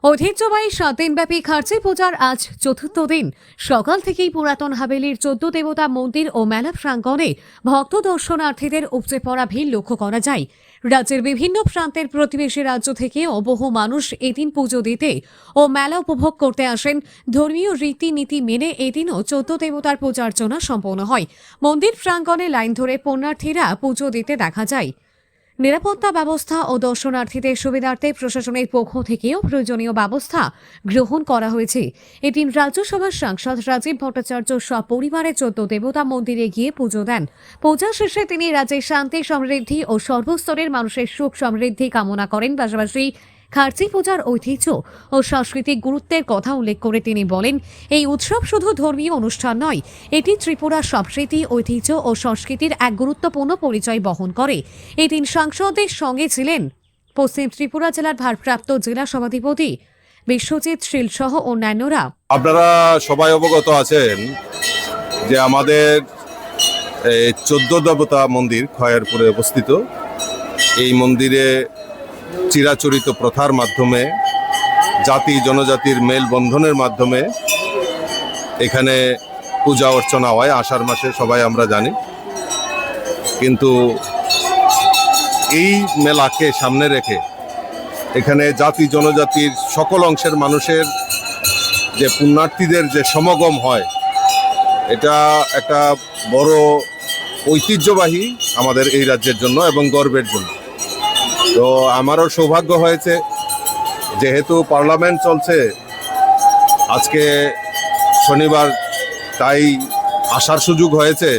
ঐতিহ্যবাহী 7 দিনব্যাপী খার্চি পূজার আজ চতুর্থ দিন। সকাল থেকেই পুরাতন হাভেলির 14 দেবতা মন্দির ও মেলা প্রাঙ্গণে ভক্ত দর্শনার্থীদের উপচে পড়া ভিড় লক্ষ্য করা যায়। রাজ্যের বিভিন্ন প্রান্তের প্রতিবেশী রাজ্য থেকে বহু মানুষ এদিন পুজো দিতে ও মেলা উপভোগ করতে আসেন। ধর্মীয় রীতিনীতি মেনে এদিনও 14 দেবতার পূজার্চনা সম্পন্ন হয়। মন্দির প্রাঙ্গণে লাইন ধরে পুণ্যার্থীরা পুজো দিতে দেখা যায়। নিরাপত্তা ব্যবস্থা ও দর্শনার্থীদের সুবিধার্থে প্রশাসনের পক্ষ থেকেও প্রয়োজনীয় ব্যবস্থা গ্রহণ করা হয়েছে। এদিন রাজ্যসভার সাংসদ রাজীব ভট্টাচার্য সপরিবারে 14 দেবতা মন্দিরে গিয়ে পুজো দেন। পূজা শেষে তিনি রাজ্যের শান্তি সমৃদ্ধি ও সর্বস্তরের মানুষের সুখ সমৃদ্ধি কামনা করেন। পাশাপাশি খার্চি পূজার ঐতিহ্য ও সাংস্কৃতিক গুরুত্বের কথা উল্লেখ করে তিনি বলেন, এই উৎসব শুধু ধর্মীয় অনুষ্ঠান নয়, এটি ত্রিপুরার সংস্কৃতি, ঐতিহ্য ও সংস্কৃতির এক গুরুত্বপূর্ণ পরিচয় বহন করে। এই দিন সাংসদের সঙ্গে ছিলেন পশ্চিম ত্রিপুরা জেলার ভারপ্রাপ্ত জেলা সভাধিপতি বিশ্বজিৎ শীল সহ অন্যান্যরা। আপনারা সবাই অবগত আছেন যে আমাদের 14 দেবতা মন্দির খয়েরপুরে অবস্থিত। এই মন্দিরে চিরাচরিত প্রথার মাধ্যমে জাতি জনজাতির মেলবন্ধনের মাধ্যমে এখানে পূজা অর্চনা হয় আষাঢ় মাসে, সবাই আমরা জানি। কিন্তু এই মেলাকে সামনে রেখে এখানে জাতি জনজাতির সকল অংশের মানুষের যে পুণ্যার্থীদের যে সমাগম হয়, এটা একটা বড় ঐতিহ্যবাহী আমাদের এই রাজ্যের জন্য এবং গর্বের জন্য। তো আমারও সৌভাগ্য হয়েছে, যেহেতু পার্লামেন্ট চলছে আজকে শনিবার, তাই আসার সুযোগ হয়েছে।